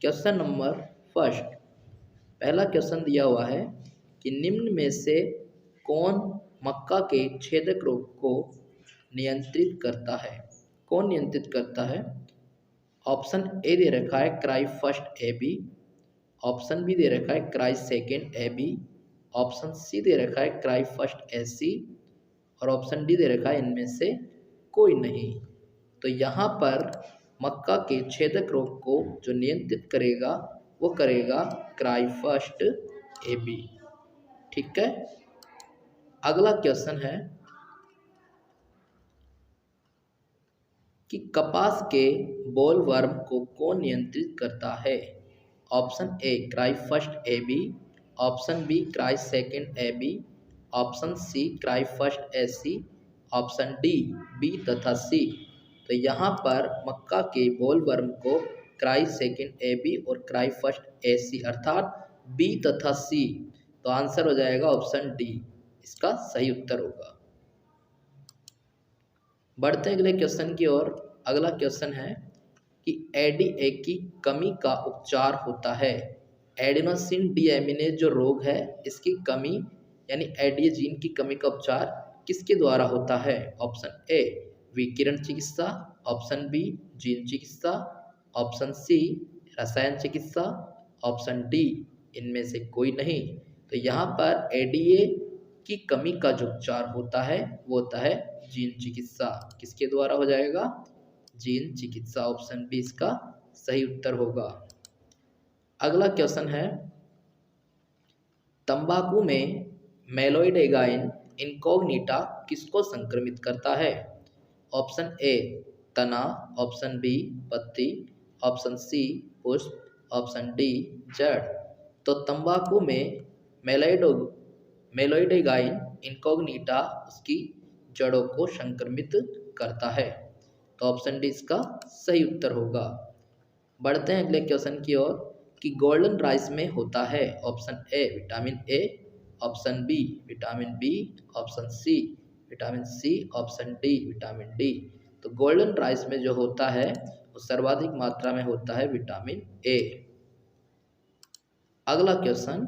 Question number first, पहला question दिया हुआ है कि निम्न में से कौन मक्का के छेदक रोग को नियंत्रित करता है? कौन नियंत्रित करता है? ऑप्शन ए दे रखा है cry first A B, option B दे रखा है cry second A B, option C दे रखा है क्राई फर्स्ट ए सी और ऑप्शन डी दे रखा है इनमें से कोई नहीं। तो यहाँ पर मक्का के छेदक रोग को जो नियंत्रित करेगा वो करेगा क्राई फर्स्ट ए बी। ठीक है, अगला क्वेश्चन है कि कपास के बोलवर्म को कौन नियंत्रित करता है? Option A cry first A B, option B cry second A B, option C cry first A C, option D B तथा सी। तो यहाँ पर मक्का के बोलवर्म को क्राई सेकेंड ए बी और क्राई फर्स्ट ए सी अर्थात B तथा सी। तो आंसर हो जाएगा ऑप्शन डी, इसका सही उत्तर होगा। बढ़ते अगले क्वेश्चन की ओर। अगला क्वेश्चन है कि एडीए की कमी का उपचार होता है। एडिनोसिन डीएमिनेज जो रोग है इसकी कमी यानी एडीए जीन की कमी का उपचार किसके द्वारा होता है? ऑप्शन ए विकिरण चिकित्सा, ऑप्शन बी जीन चिकित्सा, ऑप्शन सी रसायन चिकित्सा, ऑप्शन डी इनमें से कोई नहीं। तो यहाँ पर एडीए की कमी का जो उपचार होता है वो होता है जीन चिकित्सा। किसके द्वारा हो जाएगा? जीन चिकित्सा। ऑप्शन बी इसका सही उत्तर होगा। अगला क्वेश्चन है तंबाकू में मेलोइडेगाइन इनकॉग्निटा किसको संक्रमित करता है? ऑप्शन ए तना, ऑप्शन बी पत्ती, ऑप्शन सी पुष्प, ऑप्शन डी जड़। तो तंबाकू में मेलोइडेगाइन इनकॉग्निटा उसकी जड़ों को संक्रमित करता है। तो ऑप्शन डी इसका सही उत्तर होगा। बढ़ते हैं अगले क्वेश्चन की ओर कि गोल्डन राइस में होता है। Option A vitamin A, option B vitamin B, option C vitamin C, option D vitamin D. तो गोल्डन राइस में जो होता है वो सर्वाधिक मात्रा में होता है विटामिन ए। अगला क्वेश्चन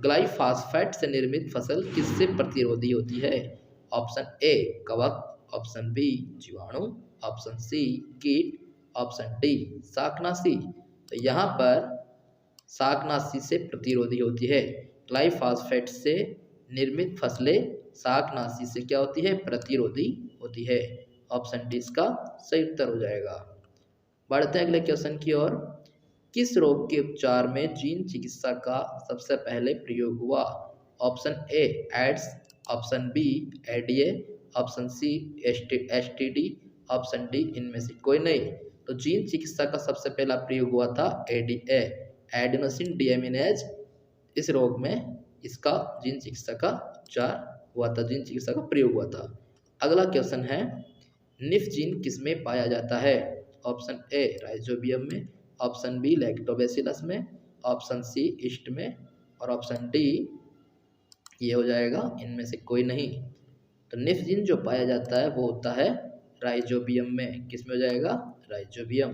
ग्लाइफॉस्फेट से निर्मित फसल किससे प्रतिरोधी होती है? ऑप्शन ए कवक, ऑप्शन बी जीवाणु, ऑप्शन सी कीट, ऑप्शन डी शाकनाशी। तो यहाँ पर शाकनाशी से प्रतिरोधी होती है। ग्लाइफॉस्फेट से निर्मित फसलें शाकनाशी से क्या होती है? प्रतिरोधी होती है। ऑप्शन डी इसका सही उत्तर हो जाएगा। बढ़ते हैं अगले क्वेश्चन की ओर। किस रोग के उपचार में जीन चिकित्सा का सबसे पहले प्रयोग हुआ? Option A AIDS, option B ADA, option C STD, option D इनमें से कोई नहीं। तो जीन चिकित्सा का सबसे पहला प्रयोग हुआ था एडीए, एडिनोसिन डीएमिनेज। इस रोग में इसका जीन चिकित्सा का उपचार हुआ था, जीन चिकित्सा का प्रयोग हुआ था। अगला क्वेश्चन है निफ जीन किसमें पाया जाता है? ऑप्शन ए राइजोबियम में, ऑप्शन बी लैक्टोबैसिलस में, ऑप्शन सी ईस्ट में और ऑप्शन डी ये हो जाएगा इनमें से कोई नहीं। तो निफ जीन जो पाया जाता है वो होता है राइजोबियम में। किस में हो जाएगा? राइजोबियम।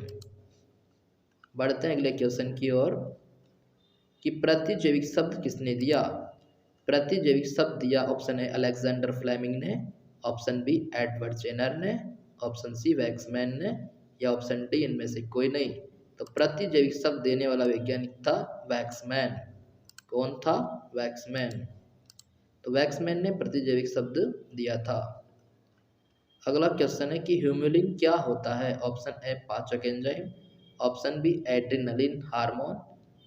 बढ़ते हैं अगले क्वेश्चन की ओर कि प्रतिजैविक शब्द किसने दिया? प्रतिजैविक शब्द दिया ऑप्शन ए अलेक्जेंडर फ्लेमिंग ने, ऑप्शन बी एडवर्ड जेनर ने, ऑप्शन सी वैक्समैन ने या ऑप्शन डी इनमें से कोई नहीं। तो प्रतिजैविक शब्द देने वाला वैज्ञानिक था वैक्समैन। कौन था? वैक्समैन। तो वैक्समैन ने प्रतिजैविक शब्द दिया था। अगला क्वेश्चन है कि ह्यूमुलिन क्या होता है? ऑप्शन ए पाचक enzyme, option B adrenaline hormone,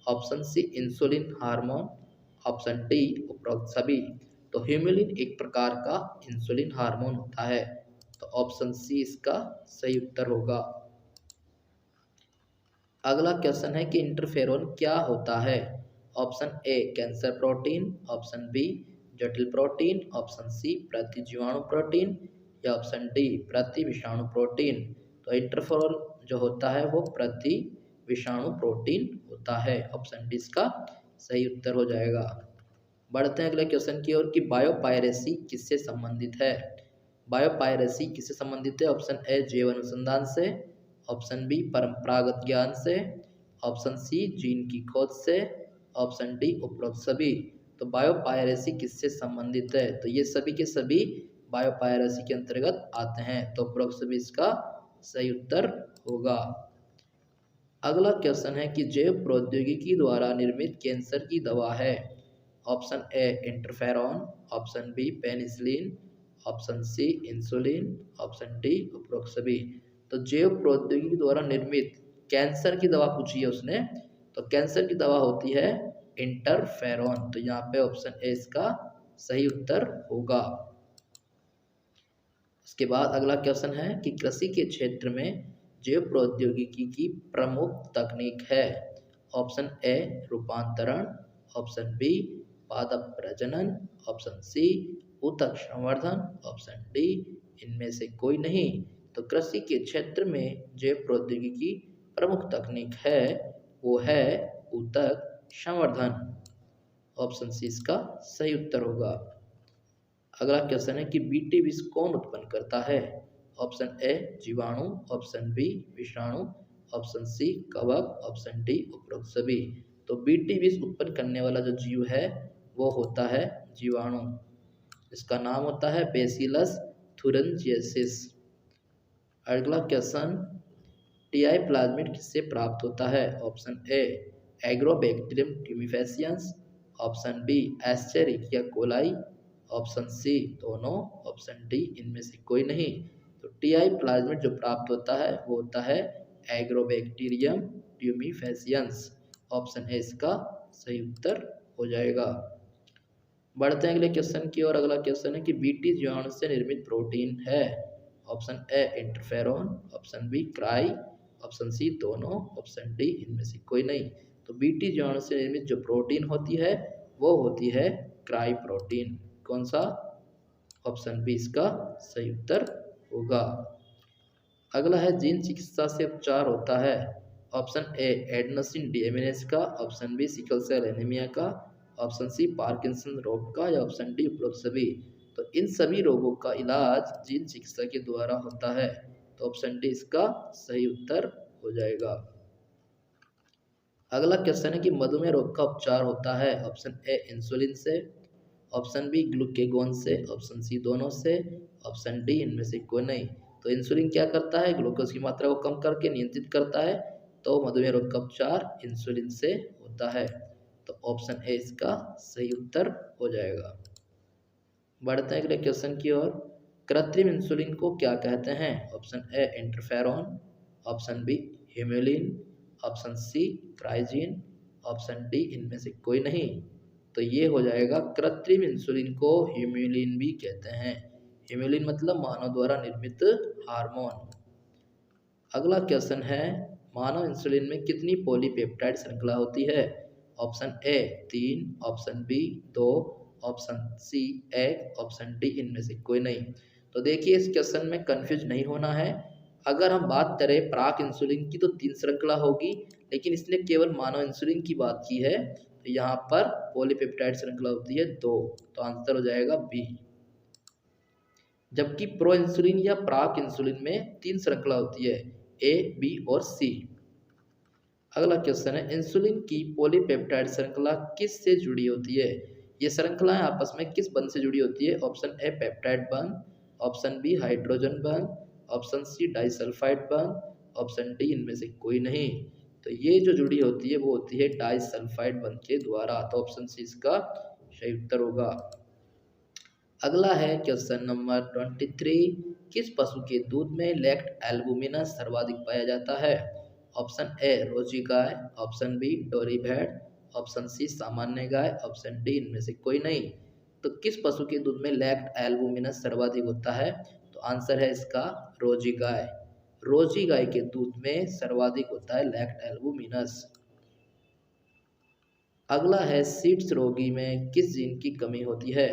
option C insulin hormone, option D उपरोक्त सभी। तो ह्यूमुलिन एक प्रकार का इंसुलिन हार्मोन होता है। तो ऑप्शन सी इसका सही उत्तर होगा। अगला क्वेश्चन है कि इंटरफेरोन क्या होता है? Option A cancer protein, option B जटिल प्रोटीन, ऑप्शन सी प्रतिजीवाणु प्रोटीन या ऑप्शन डी प्रति विषाणु प्रोटीन। तो इंटरफेरोन जो होता है वो प्रति विषाणु प्रोटीन होता है। ऑप्शन डी इसका सही उत्तर हो जाएगा। बढ़ते हैं अगले क्वेश्चन की ओर कि बायोपायरेसी किससे संबंधित है? बायोपायरेसी किससे संबंधित है? ऑप्शन ए जैव अनुसंधान से, ऑप्शन बी परंपरागत ज्ञान से, ऑप्शन सी जीन की खोज से, ऑप्शन डी उपरोक्त सभी। तो बायोपायरेसी किससे संबंधित है? तो ये सभी के सभी बायोपायरेसी के अंतर्गत आते हैं, तो उपरोक्त सभी इसका सही उत्तर होगा। अगला क्वेश्चन है कि जैव प्रौद्योगिकी द्वारा निर्मित कैंसर की दवा है। Option A interferon, option B penicillin, option C insulin, option D उपरोक्त सभी। तो जैव प्रौद्योगिकी द्वारा निर्मित कैंसर की दवा पूछी है उसने, तो कैंसर की दवा होती है इंटरफेरॉन। तो यहाँ पे ऑप्शन ए इसका सही उत्तर होगा। उसके बाद अगला क्वेश्चन है कि कृषि के क्षेत्र में जैव प्रौद्योगिकी की प्रमुख तकनीक है। ऑप्शन ए रूपांतरण, ऑप्शन बी पादप प्रजनन, ऑप्शन सी ऊतक संवर्धन, ऑप्शन डी इनमें से कोई नहीं। तो कृषि के क्षेत्र में जैव प्रौद्योगिकी प्रमुख तकनीक है वो है ऊतक संवर्धन। ऑप्शन सी इसका सही उत्तर होगा। अगला क्वेश्चन है कि बीटी विष कौन उत्पन्न करता है? ऑप्शन ए जीवाणु, ऑप्शन बी विषाणु, ऑप्शन सी कवक, ऑप्शन डी उपरोक्त सभी। तो बीटी विष उत्पन्न करने वाला जो जीव है वो होता है जीवाणु। इसका नाम होता है बेसिलस थुरिंजिएसिस। अगला क्वेश्चन टीआई प्लाज्मिड किससे प्राप्त होता है? Option A Agrobacterium tumefaciens, option B Escherichia coli, option C दोनों, ऑप्शन डी इनमें से कोई नहीं। तो टीआई प्लाज्मिड जो प्राप्त होता है वो होता है एग्रोबैक्टीरियम ट्यूमिफेसियंस। ऑप्शन ए इसका सही उत्तर हो जाएगा। बढ़ते हैं अगले क्वेश्चन की ओर। अगला क्वेश्चन है कि बीटी जीवाणु से निर्मित प्रोटीन है। Option A interferon, option B cry, option C दोनों, ऑप्शन डी इनमें से कोई नहीं। तो बीटी जीवाणु से निर्मित जो प्रोटीन होती है वो होती है क्राई प्रोटीन। कौन सा? ऑप्शन बी इसका सही उत्तर होगा। अगला है जीन चिकित्सा से उपचार होता है। ऑप्शन ए एडेनोसिन डीएमिनेज का, option B sickle cell anaemia का, ऑप्शन सी पार्किंसन रोग का, या ऑप्शन डी उपरोक्त सभी। तो इन सभी रोगों का इलाज जीन चिकित्सा के द्वारा होता है, तो ऑप्शन डी इसका सही उत्तर हो जाएगा। अगला क्वेश्चन है कि मधुमेह रोग का उपचार होता है। ऑप्शन ए इंसुलिन से, ऑप्शन बी ग्लूकेगोन से, ऑप्शन सी दोनों से, ऑप्शन डी इनमें से कोई नहीं। तो इंसुलिन क्या करता है? ग्लूकोज की मात्रा को कम करके नियंत्रित करता है, तो मधुमेह रोग का उपचार इंसुलिन से होता है, तो ऑप्शन ए इसका सही उत्तर हो जाएगा। बढ़ते हैं अगले क्वेश्चन की ओर। कृत्रिम इंसुलिन को क्या कहते हैं? Option A interferon, option B Humulin, option C cry gene, option D इनमें से कोई नहीं। तो ये हो जाएगा कृत्रिम इंसुलिन को ह्यूमुलिन भी कहते हैं। ह्यूमुलिन मतलब मानव द्वारा निर्मित हार्मोन। अगला क्वेश्चन है मानव इंसुलिन में कितनी पॉलीपेप्टाइड श्रृंखला होती है? Option A 3, option B 2, option C 1, option D इनमें से कोई नहीं। तो देखिए इस क्वेश्चन में कंफ्यूज नहीं होना है। अगर हम बात करें प्राक इंसुलिन की तो 3 श्रृंखला होगी, लेकिन इसने केवल मानव इंसुलिन की बात की है, तो यहाँ पर पॉलीपेप्टाइड श्रृंखला होती है 2, तो आंसर हो जाएगा बी। जबकि प्रो इंसुलिन या प्राक इंसुलिन में 3 श्रृंखला होती है, ए, बी और सी। अगला क्वेश्चन है इंसुलिन की पॉलीपेप्टाइड श्रृंखला किस से जुड़ी होती है? ये श्रृंखलाएं आपस में किस बंध से जुड़ी होती है? ऑप्शन ए पेप्टाइड बंध, ऑप्शन बी हाइड्रोजन बंध, ऑप्शन सी डाइसल्फाइड बंध, ऑप्शन डी इनमें से कोई नहीं। तो ये जो जुड़ी होती है वो होती है डाइसल्फाइड बंध के द्वारा, तो ऑप्शन सी इसका सही उत्तर होगा। अगला है क्वेश्चन नंबर 23। किस पशु के दूध में लैक्ट एल्बुमिनस सर्वाधिक पाया जाता है? ऑप्शन ए रोजी गाय, ऑप्शन बी डोरी भेड़, ऑप्शन सी सामान्य गाय, ऑप्शन डी इनमें से कोई नहीं। तो किस पशु के दूध में लैक्ट एल्बुमिनस सर्वाधिक होता है? तो आंसर है इसका रोजी गाय। रोजी गाय के दूध में सर्वाधिक होता है लैक्ट एल्बुमिनस। अगला है सीड्स रोगी में किस जीन की कमी होती है?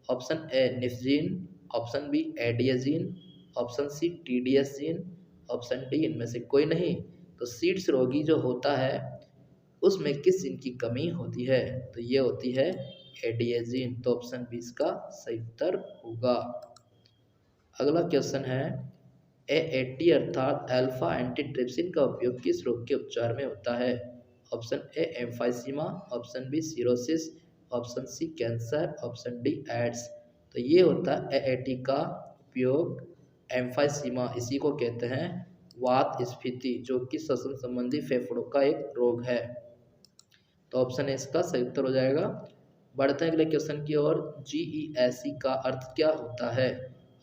Option A nif gene, option B ADS gene, option C TDS gene, option D इनमें से कोई नहीं। तो सीड्स रोगी जो होता है उसमें किस जीन की कमी होती है? तो ये होती है एडीएस जीन, तो ऑप्शन बी इसका सही उत्तर होगा। अगला क्वेश्चन है AAT अर्थात अल्फा एंटीट्रिप्सिन का उपयोग किस रोग के उपचार में होता है? Option A emphysema, option B cirrhosis, option C cancer, option D AIDS. तो ये होता है AAT का उपयोग एम्फाइसीमा, इसी को कहते हैं वात स्फीति, जो कि श्वसन संबंधी फेफड़ों का एक रोग है। तो ऑप्शन ए इसका सही उत्तर हो जाएगा। बढ़ते हैं अगले क्वेश्चन की ओर। GESE का अर्थ क्या होता है?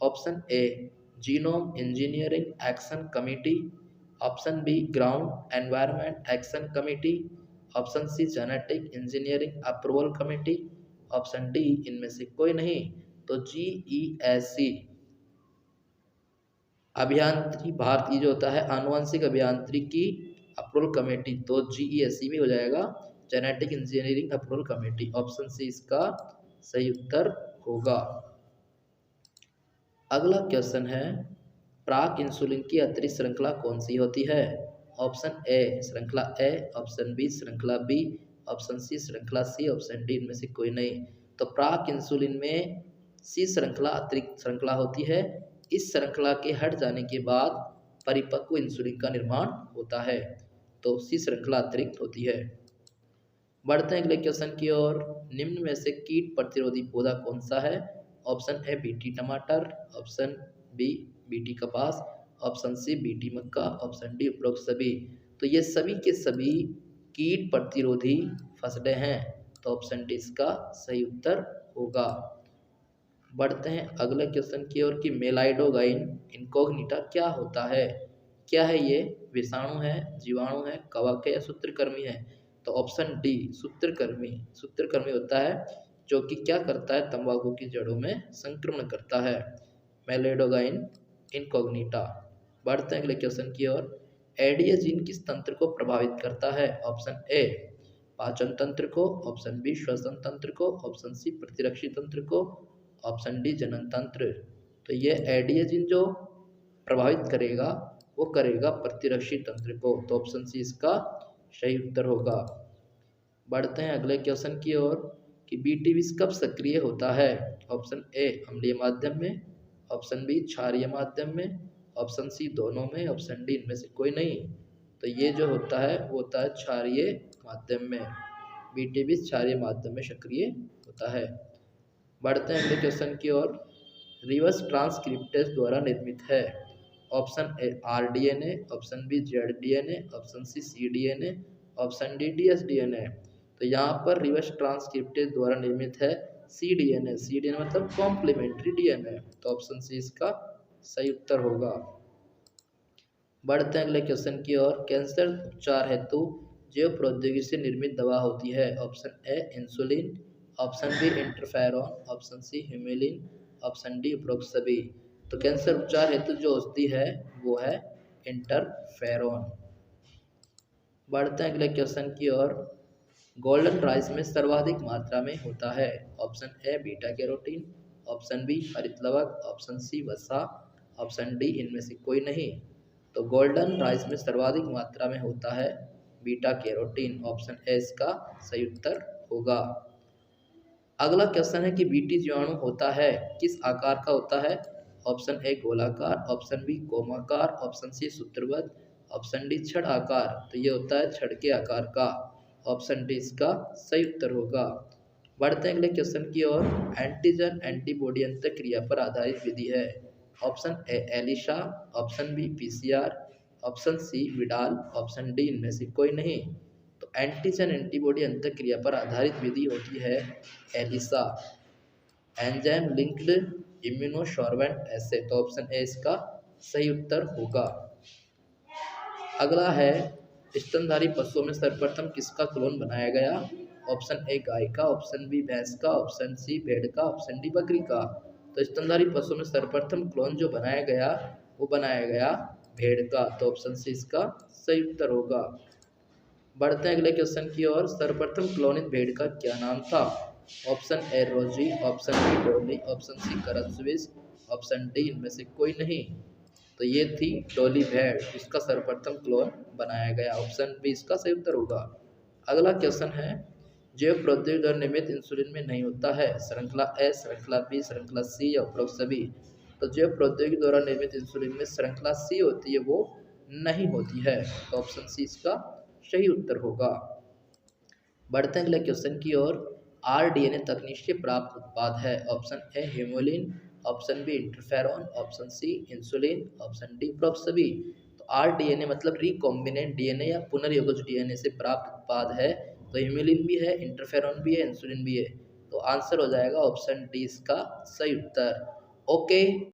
Option A genome engineering action committee, option B ground environment action committee, option C genetic engineering approval committee, option D इनमें से कोई नहीं। तो GESE अभियांत्रिकी भारतीय जो होता है आनुवंशिक अभियांत्रिकी अप्रूवल कमेटी, तो GESE भी हो जाएगा genetic engineering approval committee. Option C इसका सही उत्तर होगा। अगला क्वेश्चन है प्राक इंसुलिन की अतिरिक्त श्रृंखला कौन सी होती है? ऑप्शन ए श्रृंखला ए, ऑप्शन बी श्रृंखला बी, ऑप्शन सी श्रृंखला सी, ऑप्शन डी इनमें से कोई नहीं। तो प्राक इंसुलिन में सी श्रृंखला अतिरिक्त श्रृंखला होती है। इस श्रृंखला के हट जाने के बाद परिपक्व इंसुलिन का निर्माण होता है, तो सी श्रृंखला अतिरिक्त होती है। बढ़ते हैं अगले क्वेश्चन की ओर। निम्न में से कीट प्रतिरोधी पौधा कौन सा है? ऑप्शन ए बीटी टमाटर, ऑप्शन बी बीटी कपास, ऑप्शन सी बीटी मक्का, ऑप्शन डी उपरोक्त सभी। तो ये सभी के सभी कीट प्रतिरोधी फसलें हैं, तो ऑप्शन डी इसका सही उत्तर होगा। बढ़ते हैं अगले क्वेश्चन की ओर कि मेलाइडोगाइन इनकॉग्निटा क्या होता है? क्या है ये? विषाणु है, जीवाणु है, कवक है या सूत्रकृमि है? तो ऑप्शन डी सूत्रकृमि। सूत्रकृमि होता है जो कि क्या करता है, तंबाकू की जड़ों में संक्रमण करता है। मेलाइडोगाइन इनकॉग्निटा। बढ़ते हैं अगले क्वेश्चन की ओर। एडिया जीन किस तंत्र को प्रभावित करता है? ऑप्शन ए पाचन तंत्र को, ऑप्शन बी श्वसन तंत्र को, ऑप्शन सी प्रतिरक्षी तंत्र को, ऑप्शन डी जनन तंत्र। तो ये एडिया जीन जो प्रभावित करेगा वो करेगा प्रतिरक्षी तंत्र को, तो ऑप्शन सी इसका सही उत्तर होगा। बढ़ते हैं अगले क्वेश्चन की ओर कि बीटी विष कब सक्रिय होता है? ऑप्शन ए अम्लीय माध्यम में, ऑप्शन बी क्षारीय माध्यम में, ऑप्शन सी दोनों में, ऑप्शन डी इनमें से कोई नहीं। तो ये जो होता है वो होता है क्षारीय माध्यम में। बीटी विष क्षारीय माध्यम में सक्रिय होता है। बढ़ते हैं अगले क्वेश्चन की ओर। रिवर्स ट्रांसक्रिप्टेज द्वारा निर्मित है। Option A RDNA, option B ZDNA, option C cDNA, option D dsDNA। तो यहाँ पर रिवर्स ट्रांसक्रिप्टेज द्वारा निर्मित है cDNA। cDNA मतलब कॉम्प्लीमेंट्री DNA, तो ऑप्शन सी इसका सही उत्तर होगा। बढ़ते हैं अगले क्वेश्चन की ओर। कैंसर उपचार हेतु जैव प्रौद्योगिकी से निर्मित दवा होती है। Option A insulin, option B interferon, option C humulin, option D उपरोक्त सभी। तो कैंसर उपचार हेतु जो औषधि है वो है इंटरफेरॉन। बढ़ते हैं अगले क्वेश्चन की ओर। गोल्डन राइस में सर्वाधिक मात्रा में होता है। Option A beta carotene, option B हरित लवक, ऑप्शन सी वसा, ऑप्शन डी इनमें से कोई नहीं। तो गोल्डन राइस में सर्वाधिक मात्रा में होता है बीटा कैरोटीन। ऑप्शन ए इसका सही उत्तर होगा। अगला क्वेश्चन है कि बीटी जीवाणु होता है किस आकार का होता है? ऑप्शन ए गोलाकार, ऑप्शन बी कोमाकार, ऑप्शन सी सूत्रबद्ध, ऑप्शन डी छड़ आकार। तो ये होता है छड़ के आकार का, ऑप्शन डी इसका सही उत्तर होगा। बढ़ते हैं अगले क्वेश्चन की ओर। एंटीजन एंटीबॉडी अंतःक्रिया पर आधारित विधि है। Option A ELISA, option B PCR, option C Widal, option D इनमें से कोई नहीं। तो एंटीजन एंटीबॉडी अंतःक्रिया पर आधारित विधि होती है एलिशा, एंजाइम लिंक्ड इम्यूनोसॉर्बेंट ऐसे। तो ऑप्शन ए इसका सही उत्तर होगा। अगला है स्तनधारी पशुओं में सर्वप्रथम किसका क्लोन बनाया गया? ऑप्शन ए गाय का, ऑप्शन बी भैंस का, ऑप्शन सी भेड़ का, ऑप्शन डी बकरी का। तो स्तनधारी पशुओं में सर्वप्रथम क्लोन जो बनाया गया वो बनाया गया भेड़ का, तो ऑप्शन सी इसका सही उत्तर होगा। बढ़ते हैं अगले क्वेश्चन की ओर। सर्वप्रथम क्लोनित भेड़ का क्या नाम था? ऑप्शन ए रोजी, ऑप्शन बी डोली, ऑप्शन सी करस्विस, ऑप्शन डी इनमें से कोई नहीं। तो ये थी डोली भेड़, इसका सर्वप्रथम क्लोन बनाया गया। ऑप्शन बी इसका सही उत्तर होगा। अगला क्वेश्चन है जैव प्रौद्योगिकी द्वारा निर्मित इंसुलिन में नहीं होता है। श्रृंखला ए, श्रृंखला बी, श्रृंखला सी या उपरोक्त सभी। तो जैव प्रौद्योगिकी द्वारा निर्मित इंसुलिन में श्रृंखला सी होती है, वो नहीं होती है। तो ऑप्शन सी इसका सही उत्तर होगा। बढ़ते हैं अगले क्वेश्चन की ओर। आरडीएनए तकनीक से प्राप्त उत्पाद है। Option A hemolin, option B interferon, option C insulin, option D सभी। तो आरडीएनए मतलब रिकॉम्बिनेंट डीएनए या पुनर्योगज डीएनए से प्राप्त उत्पाद है। तो हेमोलिन भी है, इंटरफेरॉन भी है, इंसुलिन भी है। तो आंसर हो जाएगा ऑप्शन डी इसका सही उत्तर। ओके।